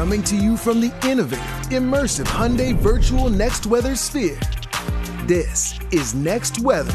Coming to you from the innovative, immersive Hyundai Virtual Next Weather Sphere. This is Next Weather.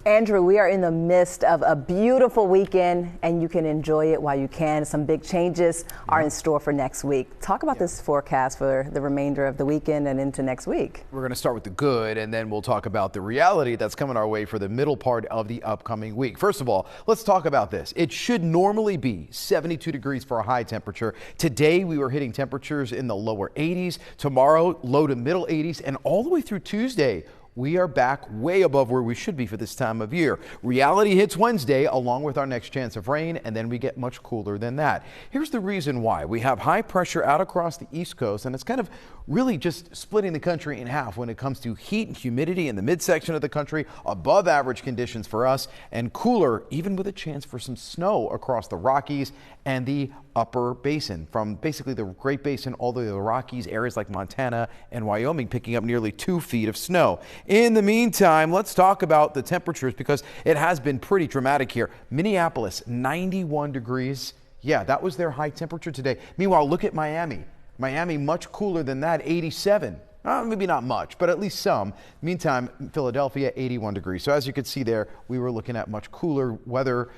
Andrew, we are in the midst of a beautiful weekend, and you can enjoy it while you can. Some big changes are in store for next week. Talk about this forecast for the remainder of the weekend and into next week. We're going to start with the good, and then we'll talk about the reality that's coming our way for the middle part of the upcoming week. First of all, let's talk about this. It should normally be 72 degrees for a high temperature. Today, we were hitting temperatures in the lower 80s. Tomorrow, low to middle 80s, and all the way through Tuesday, we are back way above where we should be for this time of year. Reality hits Wednesday along with our next chance of rain, and then we get much cooler than that. Here's the reason why. We have high pressure out across the East Coast, and it's kind of really just splitting the country in half when it comes to heat and humidity in the midsection of the country, above average conditions for us, and cooler even with a chance for some snow across the Rockies and the upper basin, from basically the Great Basin all the way to the Rockies, areas like Montana and Wyoming picking up nearly 2 feet of snow. In the meantime, let's talk about the temperatures because it has been pretty dramatic here. Minneapolis, 91 degrees. Yeah, that was their high temperature today. Meanwhile, look at Miami. Miami, much cooler than that, 87. Maybe not much, but at least some. Meantime, Philadelphia, 81 degrees. So as you can see there, we were looking at much cooler weather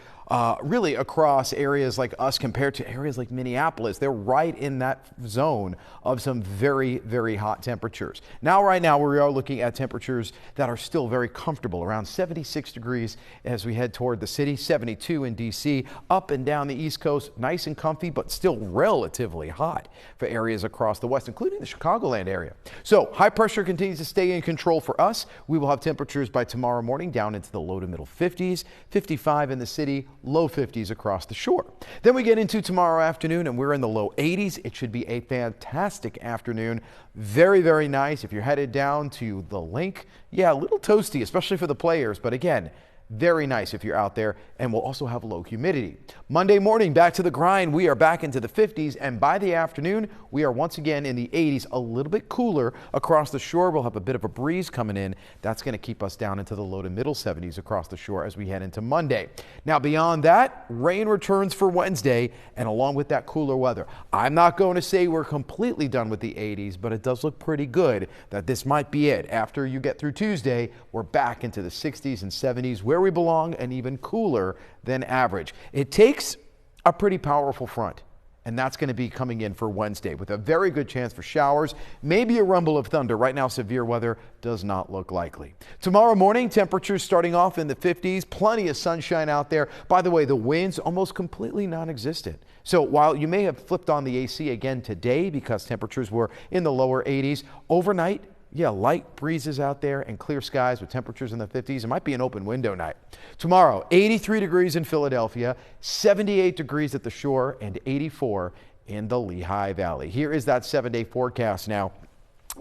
really across areas like us compared to areas like Minneapolis. They're right in that zone of some very, very hot temperatures. Right now, we are looking at temperatures that are still very comfortable, around 76 degrees as we head toward the city, 72 in D.C., up and down the East Coast, nice and comfy, but still relatively hot for areas across the West, including the Chicagoland area. So high pressure continues to stay in control for us. We will have temperatures by tomorrow morning down into the low to middle 50s, 55 in the city, low 50s across the shore. Then we get into tomorrow afternoon and we're in the low 80s. It should be a fantastic afternoon. Very, very nice. If you're headed down to the link, yeah, a little toasty, especially for the players. But again, very nice if you're out there, and we'll also have low humidity. Monday morning, back to the grind. We are back into the 50s, and by the afternoon, we are once again in the 80s, a little bit cooler across the shore. We'll have a bit of a breeze coming in. That's going to keep us down into the low to middle 70s across the shore as we head into Monday. Now, beyond that, rain returns for Wednesday, and along with that cooler weather. I'm not going to say we're completely done with the 80s, but it does look pretty good that this might be it. After you get through Tuesday, we're back into the 60s and 70s, where we belong, and even cooler than average. It takes a pretty powerful front, and that's going to be coming in for Wednesday with a very good chance for showers, maybe a rumble of thunder. Right now, severe weather does not look likely. Tomorrow morning, temperatures starting off in the 50s, plenty of sunshine out there. By the way, the winds almost completely non-existent. So while you may have flipped on the AC again today because temperatures were in the lower 80s, overnight, yeah, light breezes out there and clear skies with temperatures in the 50s. It might be an open window night. Tomorrow, 83 degrees in Philadelphia, 78 degrees at the shore, and 84 in the Lehigh Valley. Here is that 7-day forecast now.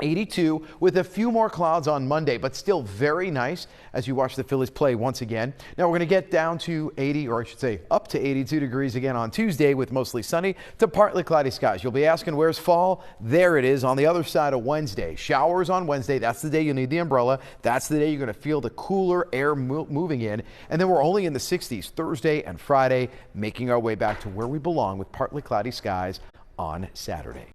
82 with a few more clouds on Monday, but still very nice as you watch the Phillies play once again. Now we're going to get down to 80, or I should say up to 82 degrees again on Tuesday with mostly sunny to partly cloudy skies. You'll be asking, where's fall? There it is on the other side of Wednesday. Showers on Wednesday. That's the day you need the umbrella. That's the day you're going to feel the cooler air moving in. And then we're only in the 60s Thursday and Friday, making our way back to where we belong with partly cloudy skies on Saturday.